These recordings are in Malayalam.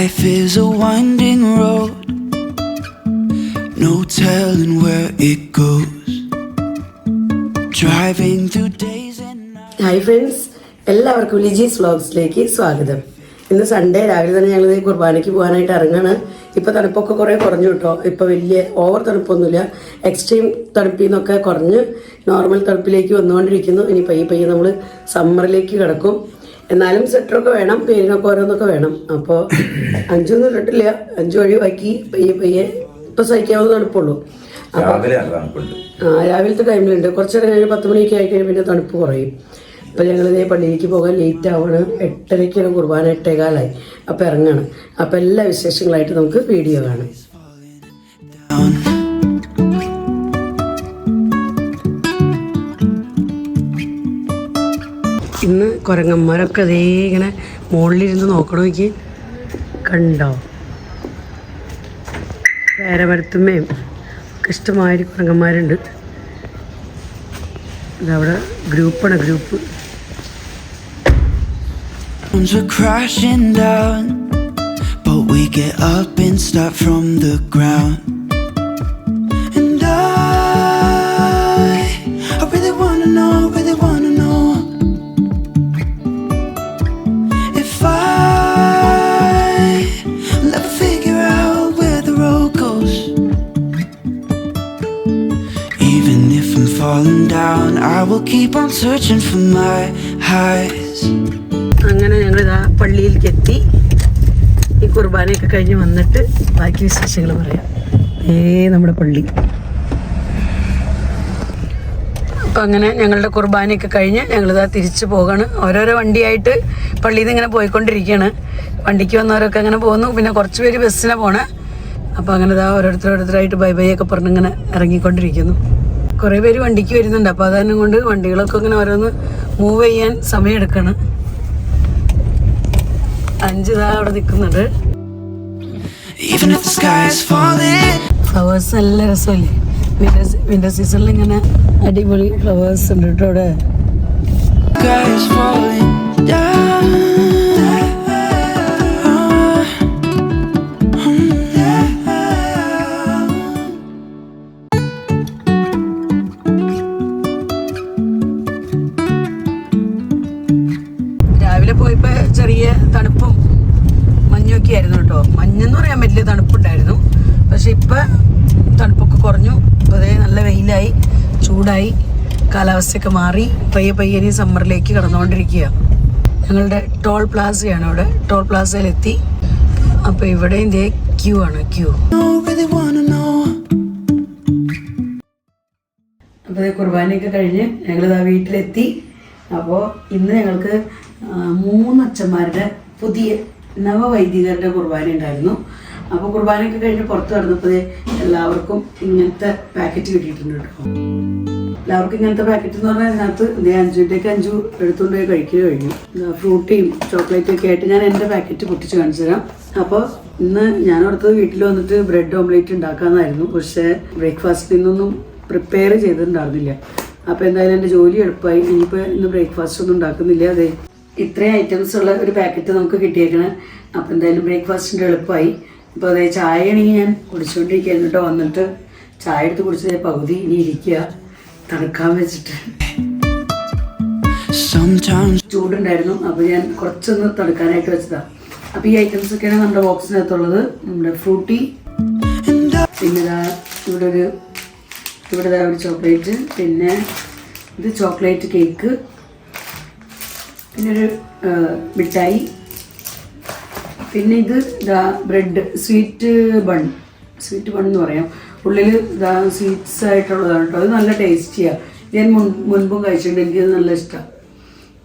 Life is a winding road, no telling where it goes. Driving through days and nights. Hi friends, എല്ലാവർക്കും ലിജീസ് വ്ലോഗ്സിലേക്ക് സ്വാഗതം. ഇന്ന് സൺഡേ രാവിലെ തന്നെ ഞങ്ങൾ കുർബാനയ്ക്ക് പോകാനായിട്ട് ഇറങ്ങാണ്. ഇപ്പോൾ തണുപ്പൊക്കെ കുറേ കുറഞ്ഞു കേട്ടോ. ഇപ്പോൾ വലിയ ഓവർ തണുപ്പൊന്നുമില്ല, എക്സ്ട്രീം തണുപ്പിൽ നിന്നൊക്കെ കുറഞ്ഞ് നോർമൽ തണുപ്പിലേക്ക് വന്നുകൊണ്ടിരിക്കുന്നു. ഇനി പയ്യെ നമ്മൾ സമ്മറിലേക്ക് കിടക്കും. എന്നാലും സ്വെറ്ററൊക്കെ വേണം, പേരിനൊക്കെ ഓരോന്നൊക്കെ വേണം. അപ്പോൾ 5 ഒന്നും ഇട്ടിട്ടില്ല, 5 ഒഴിവാക്കി പയ്യെ ഇപ്പോൾ സഹിക്കാവുന്ന തണുപ്പുള്ളൂ. രാവിലത്തെ ടൈമിലുണ്ട്. കുറച്ചേരം കഴിഞ്ഞ് 10 മണിയൊക്കെ ആയിക്കഴിഞ്ഞാൽ പിന്നെ തണുപ്പ് കുറയും. അപ്പോൾ ഞങ്ങളിതേ പള്ളിയിലേക്ക് പോകാൻ ലേറ്റ് ആവാണ്. 8:30 കുർബാന, 8:15 അപ്പോൾ ഇറങ്ങാണ്. അപ്പോൾ എല്ലാ വിശേഷങ്ങളായിട്ട് നമുക്ക് വീഡിയോ കാണാം. ഇന്ന് കുരങ്ങന്മാരൊക്കെ അതേ ഇങ്ങനെ മുകളിലിരുന്ന് നോക്കണമെങ്കിൽ കണ്ടോ, പേരമരത്തുമ്മയും ഒക്കെ ഇഷ്ടമാതിരി കുരങ്ങന്മാരുണ്ട്. ഇതവിടെ ഗ്രൂപ്പാണ്, group. We're crashing down, but we get up and start from the ground. And I really wanna know if I'll ever figure out where the road goes. Even if I'm falling down, I will keep on searching for my highs. അങ്ങനെ ഞങ്ങളിതാ പള്ളിയിലേക്ക് എത്തി. ഈ കുർബാനയൊക്കെ കഴിഞ്ഞ് വന്നിട്ട് ബാക്കി വിശേഷങ്ങൾ പറയാം. നമ്മുടെ പള്ളി. അപ്പം അങ്ങനെ ഞങ്ങളുടെ കുർബാനയൊക്കെ കഴിഞ്ഞ് ഞങ്ങളിതാ തിരിച്ചു പോകാണ്. ഓരോരോ വണ്ടിയായിട്ട് പള്ളിയിൽ നിന്ന് ഇങ്ങനെ പോയിക്കൊണ്ടിരിക്കുകയാണ്. വണ്ടിക്ക് വന്നവരൊക്കെ അങ്ങനെ പോകുന്നു. പിന്നെ കുറച്ച് പേര് ബസ്സിനാണ് പോണേ. അപ്പോൾ അങ്ങനെ ഇതാ ഓരോരുത്തരായിട്ട് ബൈ ബൈ ഒക്കെ പറഞ്ഞ് ഇങ്ങനെ ഇറങ്ങിക്കൊണ്ടിരിക്കുന്നു. കുറേ പേര് വണ്ടിക്ക് വരുന്നുണ്ട്. അപ്പോൾ അതാണ് കൊണ്ട് വണ്ടികളൊക്കെ ഇങ്ങനെ ഓരോന്ന് മൂവ് ചെയ്യാൻ സമയമെടുക്കണം. 5 അവിടെ നിൽക്കുന്നുണ്ട്. ഫ്ലവേഴ്സ് നല്ല രസമല്ലേ? വിന്റർ സീസണിൽ ഇങ്ങനെ അടിപൊളി ഫ്ലവേഴ്സ് ഉണ്ട് കേട്ടോ അവിടെ. രാവിലെ പോയപ്പോൾ ചെറിയ തണുപ്പും മഞ്ഞൊക്കെ ആയിരുന്നു കേട്ടോ. മഞ്ഞെന്ന് പറയാൻ പറ്റില്ല, തണുപ്പുണ്ടായിരുന്നു. പക്ഷെ ഇപ്പം തണുപ്പൊക്കെ കുറഞ്ഞു. ഇപ്പോൾ അതേ നല്ല വെയിലായി, ചൂടായി, കാലാവസ്ഥയൊക്കെ മാറി. പയ്യെ ഇനി സമ്മറിലേക്ക് കടന്നുകൊണ്ടിരിക്കുക. ഞങ്ങളുടെ ടോൾ പ്ലാസയാണ് അവിടെ. ടോൾ പ്ലാസയിലെത്തി. അപ്പോൾ ഇവിടെ ഇതേ ക്യൂ ആണ്, ക്യൂ. അപ്പോൾ കുർബാനയൊക്കെ കഴിഞ്ഞ് ഞങ്ങളിതാ വീട്ടിലെത്തി. അപ്പോൾ ഇന്ന് ഞങ്ങൾക്ക് 3 അച്ഛന്മാരുടെ പുതിയ നവവൈദികരുടെ കുർബാന ഉണ്ടായിരുന്നു. അപ്പോൾ കുർബാനയൊക്കെ കഴിഞ്ഞ് പുറത്ത് കടന്നപ്പോൾ എല്ലാവർക്കും ഇങ്ങനത്തെ പാക്കറ്റ് കിട്ടിയിട്ടുണ്ട് കേട്ടോ. എല്ലാവർക്കും ഇങ്ങനത്തെ പാക്കറ്റ് എന്ന് പറഞ്ഞാൽ ഇതിനകത്ത് 5 എടുത്തുകൊണ്ട് പോയി കഴിക്കുക കഴിഞ്ഞു. ഫ്രൂട്ടിയും ചോക്ലേറ്റും ഒക്കെ ആയിട്ട് ഞാൻ എൻ്റെ പാക്കറ്റ് പൊട്ടിച്ച് കാണിച്ചു തരാം. അപ്പോൾ ഇന്ന് ഞാൻ ഓർത്തത് വീട്ടിൽ വന്നിട്ട് ബ്രെഡ് ഓംലേറ്റ് ഉണ്ടാക്കാമെന്നായിരുന്നു. പക്ഷേ ബ്രേക്ക്ഫാസ്റ്റിൽ നിന്നൊന്നും പ്രിപ്പയർ ചെയ്തിട്ടുണ്ടായിരുന്നില്ല. അപ്പോൾ എന്തായാലും എൻ്റെ ജോലി എളുപ്പമായി. ഇനിയിപ്പോൾ ഇന്ന് ബ്രേക്ക്ഫാസ്റ്റ് ഒന്നും ഉണ്ടാക്കുന്നില്ല. അതെ, ഇത്രയും ഐറ്റംസ് ഉള്ള ഒരു പാക്കറ്റ് നമുക്ക് കിട്ടിയേക്കണം. അപ്പോൾ എന്തായാലും ബ്രേക്ക്ഫാസ്റ്റിൻ്റെ എളുപ്പമായി. ഇപ്പോൾ അതേ ചായയാണെങ്കിൽ ഞാൻ കുടിച്ചുകൊണ്ടിരിക്കുകയാണ് കേട്ടോ. വന്നിട്ട് ചായ എടുത്ത് കുടിച്ചത് പകുതി ഇനി ഇരിക്കുക തണുക്കാൻ വെച്ചിട്ട്. ചൂടുണ്ടായിരുന്നു, അപ്പോൾ ഞാൻ കുറച്ചൊന്ന് തണുക്കാനായിട്ട് വെച്ചതാണ്. അപ്പോൾ ഈ ഐറ്റംസ് ഒക്കെയാണ് നമ്മുടെ ബോക്സിനകത്തുള്ളത്. നമ്മുടെ ഫ്രൂട്ടി, പിന്നെ ഇവിടെ ഒരു ചോക്ലേറ്റ്, പിന്നെ ഇത് ചോക്ലേറ്റ് കേക്ക്, പിന്നെ ഒരു മിഠായി, പിന്നെ ഇത് ബ്രെഡ് സ്വീറ്റ് ബൺ എന്ന് പറയാം. ഉള്ളിൽ സ്വീറ്റ്സ് ആയിട്ടുള്ളതാണ് കേട്ടോ. അത് നല്ല ടേസ്റ്റിയാണ്. ഞാൻ മുൻപും കഴിച്ചിട്ടുണ്ട്. എനിക്കത് നല്ല ഇഷ്ടമാണ്.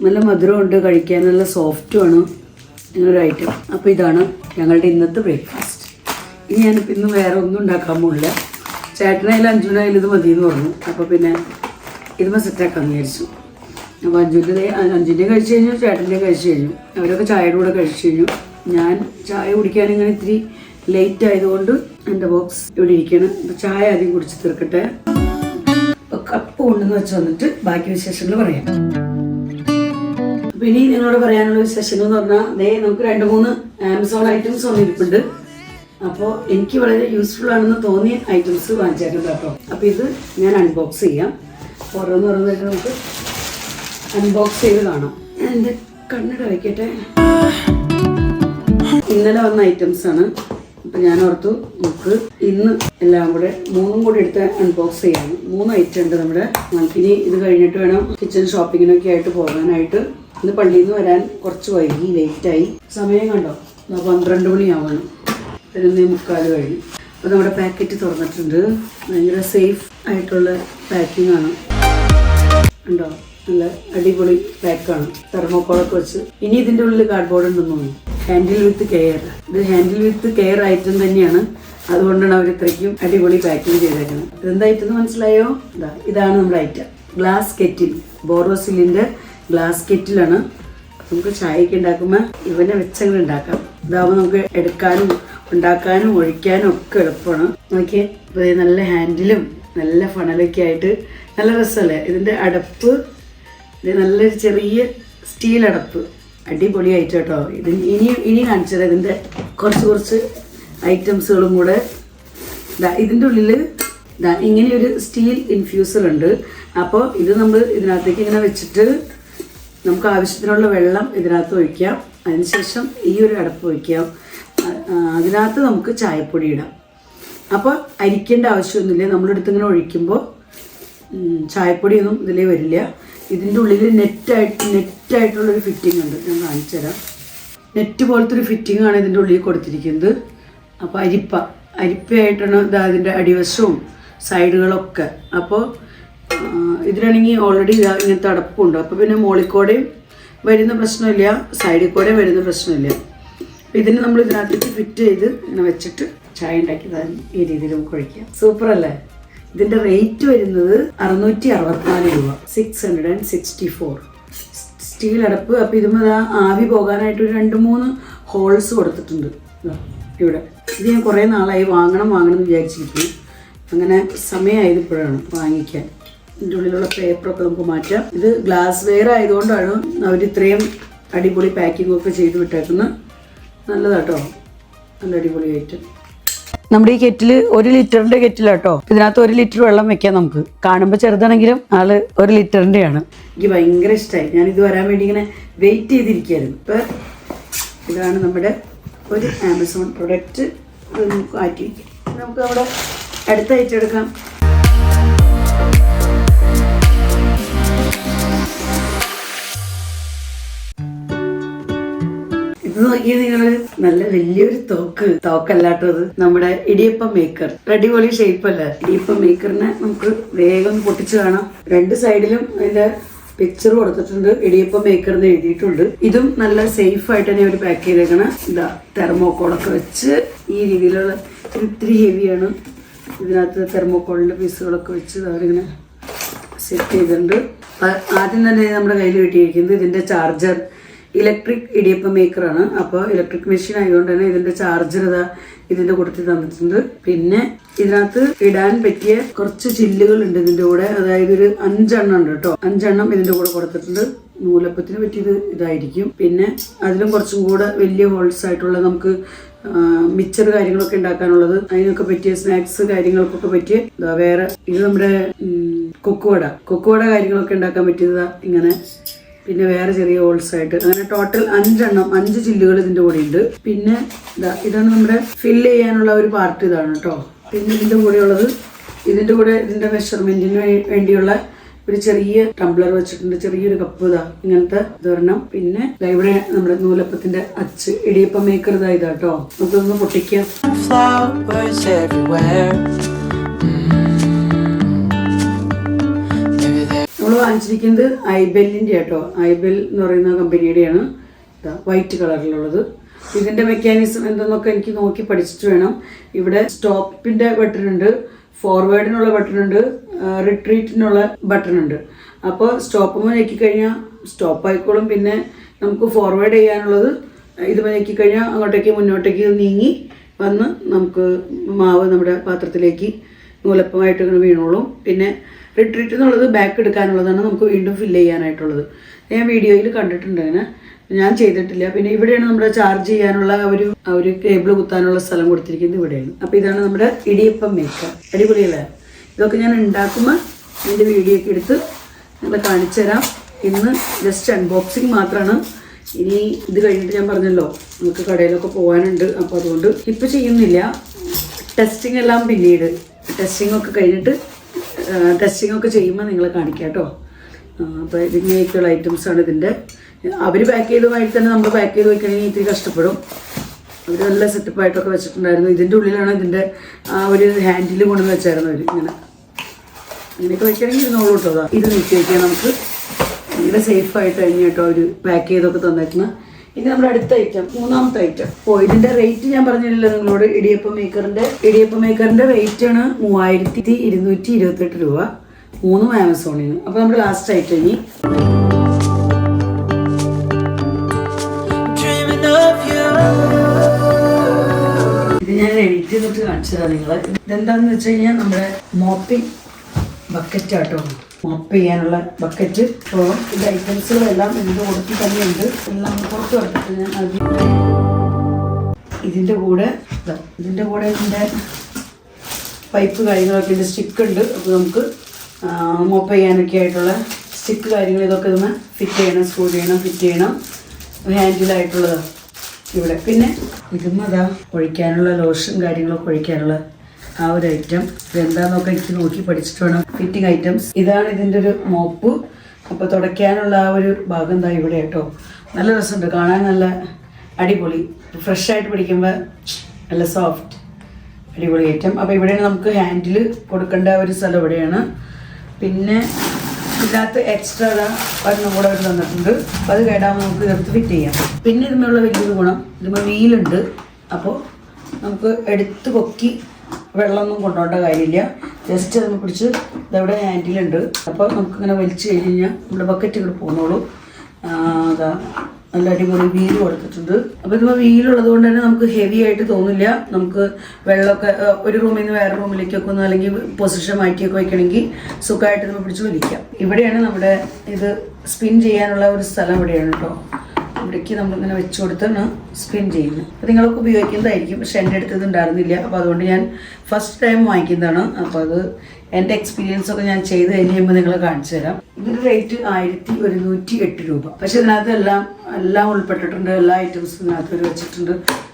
നല്ല മധുരമുണ്ട്, കഴിക്കാൻ നല്ല സോഫ്റ്റുമാണ് ഇങ്ങനൊരു ഐറ്റം. അപ്പോൾ ഇതാണ് ഞങ്ങളുടെ ഇന്നത്തെ ബ്രേക്ക്ഫാസ്റ്റ്. ഇനി ഞാനിപ്പോൾ ഇന്ന് വേറെ ഒന്നും ഉണ്ടാക്കാൻ പോകില്ല. ചേട്ടനായാലും അഞ്ജുനായാലും ഇത് മതിയെന്ന് പറഞ്ഞു. അപ്പോൾ പിന്നെ ഇതുമ്പോൾ സെറ്റാക്കാമെന്ന് വിചാരിച്ചു. അപ്പോൾ അഞ്ജുൻ്റെ കഴിച്ച് കഴിഞ്ഞു, ചേട്ടൻ്റെ കഴിച്ച് കഴിഞ്ഞു. അവരൊക്കെ ചായയുടെ കൂടെ കഴിച്ച് കഴിഞ്ഞു. ഞാൻ ചായ കുടിക്കാനിങ്ങനെ ഇത്തിരി ലേറ്റ് ആയതുകൊണ്ട് എൻ്റെ ബോക്സ് ഇവിടെ ഇരിക്കണം. അപ്പോൾ ചായ ആദ്യം കുടിച്ച് തീർക്കട്ടെ. അപ്പോൾ കപ്പ് കൊണ്ടുവന്ന് വെച്ച് വന്നിട്ട് ബാക്കി വിശേഷങ്ങൾ പറയാം. അപ്പോൾ അപ്പോൾ ഇനി നിങ്ങളോട് പറയാനുള്ള വിശേഷം എന്ന് പറഞ്ഞാൽ നമുക്ക് 2-3 ആമസോൺ ഐറ്റംസ് വന്നിരിപ്പുണ്ട്. അപ്പോൾ എനിക്ക് വളരെ യൂസ്ഫുൾ ആണെന്ന് തോന്നിയ ഐറ്റംസ് വാങ്ങിച്ചേക്കുന്നത് കേട്ടോ. അപ്പോൾ ഇത് ഞാൻ അൺബോക്സ് ചെയ്യാം. ഓരോന്നോരോന്നായിട്ട് നമുക്ക് അൺബോക്സ് ചെയ്ത് കാണാം. എൻ്റെ കണ്ണട വയ്ക്കട്ടെ. ഇന്നലെ വന്ന ഐറ്റംസ് ആണ്. അപ്പം ഞാൻ ഓർത്തു നമുക്ക് ഇന്ന് എല്ലാം കൂടെ 3 കൂടെ എടുത്ത് അൺബോക്സ് ചെയ്യാം. 3 ഐറ്റം ഉണ്ട് നമ്മുടെ. നമുക്കിനി ഇത് കഴിഞ്ഞിട്ട് വേണം കിച്ചൺ ഷോപ്പിങ്ങിനൊക്കെ ആയിട്ട് പോകാനായിട്ട്. ഇന്ന് പള്ളിയിൽ നിന്ന് വരാൻ കുറച്ച് വൈകി, ലേറ്റായി. സമയം കണ്ടോ, 12 മണിയാവണം. 11:45 കഴിഞ്ഞു. അപ്പോൾ നമ്മുടെ പാക്കറ്റ് തുറന്നിട്ടുണ്ട്. ഭയങ്കര സേഫ് ആയിട്ടുള്ള പാക്കിംഗ് ആണ്. ഉണ്ടോ, നല്ല അടിപൊളി പാക്കാണ്. തെർമോക്കോളൊക്കെ വെച്ച്. ഇനി ഇതിൻ്റെ ഉള്ളിൽ കാർഡ്ബോർഡ് ഉണ്ടെന്ന് തോന്നുന്നു. Handle with care. ഇത് ഹാൻഡിൽ വിത്ത് കെയർ ഐറ്റം തന്നെയാണ്. അതുകൊണ്ടാണ് അവർ ഇത്രയ്ക്കും അടിപൊളി പാക്കിംഗ് ചെയ്തേക്കുന്നത്. ഇതെന്താ ഐറ്റം എന്ന് മനസ്സിലായോ? ഇതാണ് നമ്മുടെ ഐറ്റം. Glass kettle. ബോറോസിലിൻ്റെ ഗ്ലാസ് കെറ്റിലാണ്. നമുക്ക് ചായയൊക്കെ ഉണ്ടാക്കുമ്പോൾ ഇവനെ വെച്ചങ്ങനെ ഉണ്ടാക്കാം. ഇതാവുമ്പോൾ നമുക്ക് എടുക്കാനും ഉണ്ടാക്കാനും ഒഴിക്കാനും ഒക്കെ എളുപ്പമാണ്. നോക്കി, ഇപ്പോൾ നല്ല ഹാൻഡിലും നല്ല ഫണലൊക്കെ ആയിട്ട് നല്ല രസമല്ലേ? ഇതിൻ്റെ അടപ്പ് ഇത് നല്ലൊരു ചെറിയ സ്റ്റീൽ അടപ്പ്. അടിപൊളിയായിട്ട് കേട്ടോ. ഇത് ഇനി കാണിച്ചത് ഇതിൻ്റെ കുറച്ച് ഐറ്റംസുകളും കൂടെ. ഇതിൻ്റെ ഉള്ളിൽ ഇങ്ങനെ ഒരു സ്റ്റീൽ ഇൻഫ്യൂസർ ഉണ്ട്. അപ്പോൾ ഇത് നമ്മൾ ഇതിനകത്തേക്ക് ഇങ്ങനെ വെച്ചിട്ട് നമുക്ക് ആവശ്യത്തിനുള്ള വെള്ളം ഇതിനകത്ത് ഒഴിക്കാം. അതിനുശേഷം ഈ ഒരു അടപ്പ് ഒഴിക്കാം. അതിനകത്ത് നമുക്ക് ചായപ്പൊടി ഇടാം. അപ്പോൾ അരിക്കേണ്ട ആവശ്യമൊന്നുമില്ല. നമ്മളെടുത്ത് ഇങ്ങനെ ഒഴിക്കുമ്പോൾ ചായപ്പൊടിയൊന്നും ഇതിലേ വരില്ല. ഇതിൻ്റെ ഉള്ളിൽ നെറ്റായിട്ടുള്ളൊരു ഫിറ്റിംഗ് ഉണ്ട്. ഞാൻ കാണിച്ചു തരാം. നെറ്റ് പോലത്തെ ഒരു ഫിറ്റിംഗ് ആണ് ഇതിൻ്റെ ഉള്ളിൽ കൊടുത്തിരിക്കുന്നത്. അപ്പോൾ അരിപ്പയായിട്ടാണ് ഇതിൻ്റെ അടിവശവും സൈഡുകളൊക്കെ. അപ്പോൾ ഇതിലാണെങ്കിൽ ഓൾറെഡി ഇങ്ങനത്തെ അടപ്പുണ്ട്. അപ്പോൾ പിന്നെ മോളിക്കോടെയും വരുന്ന പ്രശ്നമില്ല, സൈഡിൽ കൂടെയും വരുന്ന പ്രശ്നമില്ല. ഇതിന് നമ്മൾ ഇതിനകത്തേക്ക് ഫിറ്റ് ചെയ്ത് ഇങ്ങനെ വെച്ചിട്ട് ചായ ഉണ്ടാക്കി ഈ രീതിയിൽ നമുക്ക് ഒഴിക്കാം. സൂപ്പർ അല്ലേ? ഇതിൻ്റെ റേറ്റ് വരുന്നത് 664 രൂപ. 664 സ്റ്റീൽ അടപ്പ്. അപ്പോൾ ഇതുമ്പോൾ ആവി പോകാനായിട്ട് ഒരു 2-3 ഹോൾസ് കൊടുത്തിട്ടുണ്ട് ഇവിടെ. ഇത് ഞാൻ കുറേ നാളായി വാങ്ങണം എന്ന് വിചാരിച്ചിരിക്കുന്നു. അങ്ങനെ സമയമായത് ഇപ്പോഴാണ് വാങ്ങിക്കാൻ. ഇതിൻ്റെ ഉള്ളിലുള്ള പേപ്പറൊക്കെ നമുക്ക് മാറ്റാം. ഇത് ഗ്ലാസ് വെയർ ആയതുകൊണ്ടാണ് അവർ ഇത്രയും അടിപൊളി പാക്കിംഗ് ഒക്കെ ചെയ്ത് വിട്ടേക്കുന്നത്. നല്ലതാട്ടോ, നല്ല അടിപൊളിയായിട്ട്. നമ്മുടെ ഈ കെറ്റിൽ 1 ലിറ്ററിന്റെ കെറ്റിലാട്ടോ. ഇതിനകത്ത് 1 ലിറ്റർ വെള്ളം വെക്കാം നമുക്ക്. കാണുമ്പോൾ ചെറുതാണെങ്കിലും 1 ലിറ്ററിന്റെയാണ്. എനിക്ക് ഭയങ്കര ഇഷ്ടമായി. ഞാനിത് വരാൻ വേണ്ടി ഇങ്ങനെ വെയിറ്റ് ചെയ്തിരിക്കുകയായിരുന്നു. ഇപ്പം ഇതാണ് നമ്മുടെ ഒരു ആമസോൺ പ്രൊഡക്റ്റ്. നമുക്ക് മാറ്റി വയ്ക്കാം. നമുക്ക് അവിടെ അടുത്ത ഐറ്റം എടുക്കാം. ഇത് നോക്കിയാൽ നിങ്ങള് നല്ല വലിയൊരു തോക്കല്ലാട്ടത്. നമ്മുടെ ഇടിയപ്പം മേക്കർ. അടിപൊളി ഷേപ്പ് അല്ല ഇടിയപ്പം മേക്കറിനെ? നമുക്ക് വേഗം പൊട്ടിച്ച് കാണാം. 2 സൈഡിലും അതിന്റെ പിക്ചർ കൊടുത്തിട്ടുണ്ട്. ഇടിയപ്പം മേക്കർ എന്ന് എഴുതിയിട്ടുണ്ട്. ഇതും നല്ല സേഫ് ആയിട്ട് തന്നെ അവർ പാക്ക് ചെയ്തേക്കണം. തെർമോക്കോളൊക്കെ വെച്ച് ഈ രീതിയിലുള്ള ഇത്തിരി ഹെവിയാണ്. ഇതിനകത്ത് തെർമോക്കോളിന്റെ പീസുകളൊക്കെ വെച്ച് അവരിങ്ങനെ സെറ്റ് ചെയ്തിട്ടുണ്ട്. ആദ്യം തന്നെ നമ്മുടെ കയ്യിൽ കിട്ടിയിരിക്കുന്നത് ഇതിന്റെ ചാർജർ. ഇലക്ട്രിക് ഇടിയപ്പം മേക്കറാണ്. അപ്പോൾ ഇലക്ട്രിക് മെഷീൻ ആയതുകൊണ്ട് തന്നെ ഇതിന്റെ ചാർജർ ഇതിന്റെ കൂട്ടത്തിൽ തന്നിട്ടുണ്ട്. പിന്നെ ഇതിനകത്ത് ഇടാൻ പറ്റിയ കുറച്ച് ചില്ലുകൾ ഉണ്ട് ഇതിന്റെ കൂടെ. അതായത് ഒരു 5 എണ്ണം ഉണ്ട് കേട്ടോ. 5 എണ്ണം ഇതിന്റെ കൂടെ കൊടുത്തിട്ടുണ്ട്. നൂലപ്പത്തിന് പറ്റിയത് ഇതായിരിക്കും. പിന്നെ അതിലും കുറച്ചും കൂടെ വലിയ ഹോൾസ് ആയിട്ടുള്ള നമുക്ക് മിച്ചർ കാര്യങ്ങളൊക്കെ ഉണ്ടാക്കാനുള്ളത്, അതിനൊക്കെ പറ്റിയ സ്നാക്സ് കാര്യങ്ങൾക്കൊക്കെ പറ്റിയ വേറെ. ഇത് നമ്മുടെ കൊക്കുവട കാര്യങ്ങളൊക്കെ ഉണ്ടാക്കാൻ പറ്റിയതാ ഇങ്ങനെ. പിന്നെ വേറെ ചെറിയ ഹോൾസ് ആയിട്ട് അങ്ങനെ ടോട്ടൽ 5 എണ്ണം 5 ചില്ലുകൾ ഇതിന്റെ കൂടെ ഉണ്ട്. പിന്നെ ഇതാണ് നമ്മുടെ ഫില്ല് ചെയ്യാനുള്ള ഒരു പാർട്ട്. ഇതാണ് കേട്ടോ. പിന്നെ ഇതിന്റെ കൂടെ ഉള്ളത്, ഇതിന്റെ കൂടെ ഇതിന്റെ മെഷർമെന്റിന് വേണ്ടിയുള്ള ഒരു ചെറിയ ടംബ്ലർ വെച്ചിട്ടുണ്ട്. ചെറിയൊരു കപ്പ് ഇങ്ങനത്തെ ഇതൊരെണ്ണം. പിന്നെ ഇവിടെ നമ്മുടെ നൂലപ്പത്തിന്റെ അച്ച് ഇടിയപ്പം മേക്കർ ഇതാട്ടോ. നമുക്കൊന്ന് പൊട്ടിക്കാം. നമ്മൾ വാങ്ങിച്ചിരിക്കുന്നത് ഐബെല്ലിന്റെ കേട്ടോ. ഐബെൽ എന്ന് പറയുന്ന കമ്പനിയുടെയാണ്. വൈറ്റ് കളറിലുള്ളത്. ഇതിന്റെ മെക്കാനിസം എന്തെന്നൊക്കെ എനിക്ക് നോക്കി പഠിച്ചിട്ട് വേണം. ഇവിടെ സ്റ്റോപ്പിന്റെ ബട്ടൺ ഉണ്ട്, ഫോർവേഡിനുള്ള ബട്ടൺ ഉണ്ട്, റിട്രീറ്റിനുള്ള ബട്ടൺ ഉണ്ട്. അപ്പോൾ സ്റ്റോപ്പ് ഞെക്കിക്കഴിഞ്ഞാൽ സ്റ്റോപ്പ് ആയിക്കോളും. പിന്നെ നമുക്ക് ഫോർവേഡ് ചെയ്യാനുള്ളത് ഇത് ഞെക്കിക്കഴിഞ്ഞാൽ അങ്ങോട്ടേക്ക് മുന്നോട്ടേക്ക് നീങ്ങി വന്ന് നമുക്ക് മാവ് നമ്മുടെ പാത്രത്തിലേക്ക് നൂലപ്പമായിട്ട് ഇങ്ങനെ വീണോളും. പിന്നെ റിട്രീറ്റ് എന്നുള്ളത് ബാക്ക് എടുക്കാനുള്ളതാണ്, നമുക്ക് വീണ്ടും ഫില്ല് ചെയ്യാനായിട്ടുള്ളത്. ഞാൻ വീഡിയോയിൽ കണ്ടിട്ടുണ്ട്, അങ്ങനെ ഞാൻ ചെയ്തിട്ടില്ല. പിന്നെ ഇവിടെയാണ് നമ്മുടെ ചാർജ് ചെയ്യാനുള്ള ഒരു കേബിൾ കുത്താനുള്ള സ്ഥലം കൊടുത്തിരിക്കുന്നത് ഇവിടെയാണ്. അപ്പോൾ ഇതാണ് നമ്മുടെ ഇടിയപ്പം മേക്കർ. അടിപൊളിയല്ലേ? ഇതൊക്കെ ഞാൻ ഉണ്ടാക്കുമ്പോൾ ഇതിൻ്റെ വീഡിയോ ഒക്കെ എടുത്ത് നിങ്ങളെ കാണിച്ചു തരാം. ഇന്ന് ജസ്റ്റ് അൺബോക്സിങ് മാത്രമാണ്. ഇനി ഇത് കഴിഞ്ഞിട്ട് ഞാൻ പറഞ്ഞല്ലോ നമുക്ക് കടയിലൊക്കെ പോകാനുണ്ട്, അപ്പോൾ അതുകൊണ്ട് ഇപ്പോൾ ചെയ്യുന്നില്ല. ടെസ്റ്റിംഗ് എല്ലാം പിന്നീട്, ടെസ്റ്റിംഗ് ഒക്കെ കഴിഞ്ഞിട്ട് ടെസ്റ്റിംഗ് ഒക്കെ ചെയ്യുമ്പോൾ നിങ്ങളെ കാണിക്കാം കേട്ടോ. അപ്പോൾ ഇതിങ്ങനെയൊക്കെയുള്ള ഐറ്റംസാണ് ഇതിൻ്റെ. അവർ പാക്ക് ചെയ്തതുമായി തന്നെ നമ്മൾ പാക്ക് ചെയ്ത് വയ്ക്കണമെങ്കിൽ ഇത്തിരി കഷ്ടപ്പെടും. അവർ നല്ല സെറ്റപ്പായിട്ടൊക്കെ വെച്ചിട്ടുണ്ടായിരുന്നു. ഇതിൻ്റെ ഉള്ളിലാണ് ഇതിൻ്റെ ആ ഒരു ഹാൻഡിൽ കൊണ്ടുവന്ന് വെച്ചായിരുന്നു അവർ. അങ്ങനെയൊക്കെ വയ്ക്കണമെങ്കിൽ ഇരുന്നോളൂ കേട്ടോ. ഇത് നീക്കി വയ്ക്കാം നമുക്ക്. ഭയങ്കര സേഫായിട്ട് കഴിഞ്ഞ് കേട്ടോ അവർ പാക്ക് ചെയ്തൊക്കെ തന്നേക്കുന്നത്. ഇനി നമ്മുടെ അടുത്ത ഐറ്റം, മൂന്നാമത്തെ ഐറ്റം. അപ്പോൾ ഇതിൻ്റെ റേറ്റ് ഞാൻ പറഞ്ഞില്ലല്ലോ നിങ്ങളോട്. ഇടിയപ്പം മേക്കറിൻ്റെ റേറ്റാണ് 3228 രൂപ, 3 ആമസോണിന്. അപ്പോൾ നമ്മുടെ ലാസ്റ്റ് ഐറ്റം ഇനി ഇത് ഞാൻ എഡിറ്റ് ചെയ്തിട്ട് കാണിച്ചു തരാം നിങ്ങളെ. ഇതെന്താണെന്ന് വെച്ച് കഴിഞ്ഞാൽ നമ്മുടെ മോപ്പിംഗ് ബക്കറ്റ് ആട്ടോ, മോപ്പ് ചെയ്യാനുള്ള ബക്കറ്റ്. അപ്പോൾ ഇത് ഐറ്റംസുകളെല്ലാം ഇതിൻ്റെ കൊടുത്ത് തന്നെയുണ്ട്. എല്ലാം പുറത്ത് വരട്ടിട്ട് ഞാൻ ആദ്യം ഇതിൻ്റെ കൂടെ ഇതിൻ്റെ പൈപ്പ് കാര്യങ്ങളൊക്കെ ഉണ്ട്, സ്റ്റിക്ക് ഉണ്ട്. അപ്പോൾ നമുക്ക് മോപ്പ് ചെയ്യാനൊക്കെ ആയിട്ടുള്ള സ്റ്റിക്ക് കാര്യങ്ങൾ ഇതൊക്കെ ഇതൊന്ന് ഫിറ്റ് ചെയ്യണം, സ്ക്രൂ ചെയ്യണം, ഫിറ്റ് ചെയ്യണം. ഹാൻഡിലായിട്ടുള്ളതാണ് ഇവിടെ. പിന്നെ ഇതൊന്നും അതാ ഒഴിക്കാനുള്ള ലോഷൻ കാര്യങ്ങളൊക്കെ ഒഴിക്കാനുള്ള ആ ഒരു ഐറ്റം. ഇതെന്താണെന്നൊക്കെ എനിക്ക് നോക്കി പഠിച്ചിട്ട് വേണം. Fitting items. ഇതാണ് ഇതിൻ്റെ ഒരു മോപ്പ്. അപ്പോൾ തുടയ്ക്കാനുള്ള ആ ഒരു ഭാഗം എന്താ ഇവിടെ കേട്ടോ. നല്ല രസമുണ്ട് കാണാൻ, നല്ല അടിപൊളി. ഫ്രഷ് ആയിട്ട് പിടിക്കുമ്പോൾ നല്ല സോഫ്റ്റ് അടിപൊളി ഐറ്റം. അപ്പോൾ ഇവിടെയാണ് നമുക്ക് ഹാൻഡിൽ കൊടുക്കേണ്ട ഒരു സ്ഥലം ഇവിടെയാണ്. പിന്നെ ഇതിനകത്ത് എക്സ്ട്രാ ഒരെണ്ണം കൂടെ അവർ തന്നിട്ടുണ്ട്. അപ്പോൾ അത് കേടാകുമ്പോൾ നമുക്ക് ഇതെടുത്ത് ഫിറ്റ് ചെയ്യാം. പിന്നെ ഇതിനുള്ള വലിയൊരു ഗുണം, ഇതിന്മേൽ വീലുണ്ട്. അപ്പോൾ നമുക്ക് എടുത്ത് പൊക്കി വെള്ളമൊന്നും കൊണ്ടുപോകേണ്ട കാര്യമില്ല. ജസ്റ്റ് അത് പിടിച്ച് ഇതവിടെ ഹാൻഡിലുണ്ട്. അപ്പോൾ നമുക്കിങ്ങനെ വലിച്ചു കഴിഞ്ഞ് കഴിഞ്ഞാൽ നമ്മുടെ ബക്കറ്റ് ഇങ്ങോട്ട് പോകുന്നുള്ളൂ. അതാ നല്ല അടിപൊളി വീല് കൊടുത്തിട്ടുണ്ട്. അപ്പോൾ ഇതിപ്പോൾ വീലുള്ളത് കൊണ്ട് തന്നെ നമുക്ക് ഹെവി ആയിട്ട് തോന്നില്ല. നമുക്ക് വെള്ളമൊക്കെ ഒരു റൂമിൽ നിന്ന് വേറെ റൂമിലേക്കൊക്കെ ഒന്ന് അല്ലെങ്കിൽ പൊസിഷൻ മാറ്റിയൊക്കെ വയ്ക്കണമെങ്കിൽ സുഖമായിട്ട് നമ്മൾ പിടിച്ച് വലിക്കാം. ഇവിടെയാണ് നമ്മുടെ ഇത് സ്പിൻ ചെയ്യാനുള്ള ഒരു സ്ഥലം ഇവിടെയാണ് കേട്ടോ. ഇവിടേക്ക് നമ്മളിങ്ങനെ വെച്ച് കൊടുത്താണ് സ്പിൻ ചെയ്യുന്നത്. അപ്പോൾ നിങ്ങളൊക്കെ ഉപയോഗിക്കുന്നതായിരിക്കും, പക്ഷെ എൻ്റെ അടുത്ത് ഇത് ഉണ്ടായിരുന്നില്ല. അപ്പോൾ അതുകൊണ്ട് ഞാൻ ഫസ്റ്റ് ടൈം വാങ്ങിക്കുന്നതാണ്. അപ്പോൾ അത് എൻ്റെ എക്സ്പീരിയൻസ് ഒക്കെ ഞാൻ ചെയ്ത് കഴിഞ്ഞ് കഴിയുമ്പോൾ നിങ്ങളെ കാണിച്ചു തരാം. ഇതിൻ്റെ റേറ്റ് 1108 രൂപ. പക്ഷെ ഇതിനകത്ത് എല്ലാം ഉൾപ്പെട്ടിട്ടുണ്ട്. എല്ലാ ഐറ്റംസും ഇതിനകത്ത് ഒരു വെച്ചിട്ടുണ്ട്.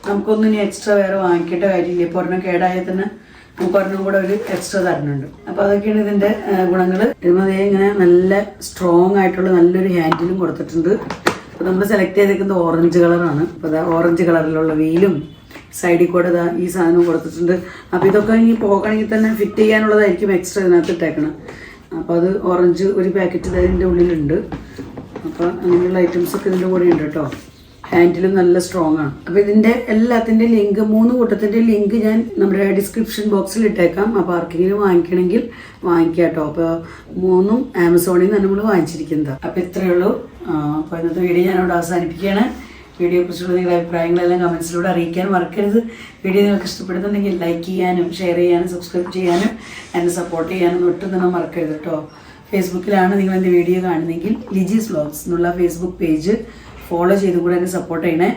നമുക്കൊന്നും ഇനി എക്സ്ട്രാ വേറെ വാങ്ങിക്കേണ്ട കാര്യമില്ല. ഇപ്പോൾ ഒരെണ്ണം കേടായാൽ തന്നെ നമുക്ക് ഒരെണ്ണം കൂടെ ഒരു എക്സ്ട്രാ തരുന്നുണ്ട്. അപ്പോൾ അതൊക്കെയാണ് ഇതിൻ്റെ ഗുണങ്ങൾ. ഇതുമതേ ഇങ്ങനെ നല്ല സ്ട്രോങ് ആയിട്ടുള്ള നല്ലൊരു ഹാൻഡിലും കൊടുത്തിട്ടുണ്ട്. അപ്പോൾ നമ്മൾ സെലക്ട് ചെയ്തേക്കുന്നത് ഓറഞ്ച് കളറാണ്. അപ്പോൾ അതാ ഓറഞ്ച് കളറിലുള്ള വീലും സൈഡിൽ കൂടെ ഇതാ ഈ സാധനം കൊടുത്തിട്ടുണ്ട്. അപ്പോൾ ഇതൊക്കെ ഇനി പോകണമെങ്കിൽ തന്നെ ഫിറ്റ് ചെയ്യാനുള്ളതായിരിക്കും എക്സ്ട്രാ ഇതിനകത്ത് ഇട്ടേക്കണം. അപ്പോൾ അത് ഓറഞ്ച് ഒരു പാക്കറ്റ് ഇതിൻ്റെ ഉള്ളിലുണ്ട്. അപ്പോൾ അങ്ങനെയുള്ള ഐറ്റംസൊക്കെ ഇതിൻ്റെ കൂടെ ഉണ്ട് കേട്ടോ. ഹാൻഡിലും നല്ല സ്ട്രോങ് ആണ്. അപ്പോൾ ഇതിൻ്റെ എല്ലാത്തിൻ്റെ ലിങ്ക്, 3 കൂട്ടത്തിൻ്റെ ലിങ്ക് ഞാൻ നമ്മുടെ ഡിസ്ക്രിപ്ഷൻ ബോക്സിൽ ഇട്ടേക്കാം. അപ്പോൾ ആർക്കെങ്കിലും വാങ്ങിക്കണമെങ്കിൽ വാങ്ങിക്കാം കേട്ടോ. അപ്പോൾ 3ഉം ആമസോണിൽ നിന്ന് നമ്മൾ വാങ്ങിച്ചിരിക്കുന്നത്. അപ്പോൾ ഇത്രയേ ഉള്ളൂ. അപ്പോൾ ഇന്നത്തെ വീഡിയോ ഞാനോട് അവസാനിപ്പിക്കുകയാണ്. വീഡിയോയെക്കുറിച്ചുള്ള നിങ്ങളുടെ അഭിപ്രായങ്ങളെല്ലാം കമൻസിലൂടെ അറിയിക്കാൻ മറക്കരുത്. വീഡിയോ നിങ്ങൾക്ക് ഇഷ്ടപ്പെടുന്നുണ്ടെങ്കിൽ ലൈക്ക് ചെയ്യാനും ഷെയർ ചെയ്യാനും സബ്സ്ക്രൈബ് ചെയ്യാനും എന്നെ സപ്പോർട്ട് ചെയ്യാനും ഒട്ടും തന്നെ മറക്കരുത് കേട്ടോ. ഫേസ്ബുക്കിലാണ് നിങ്ങൾ എൻ്റെ വീഡിയോ കാണുന്നതെങ്കിൽ ലിജീസ് വ്ലോഗ്സ് എന്നുള്ള ഫേസ്ബുക്ക് പേജ് ഫോളോ ചെയ്ത് കൂടെ എന്നെ സപ്പോർട്ട് ചെയ്യണേ.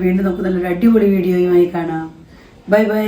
വീണ്ടും നമുക്ക് നല്ലൊരു അടിപൊളി വീഡിയോയുമായി കാണാം. Bye bye.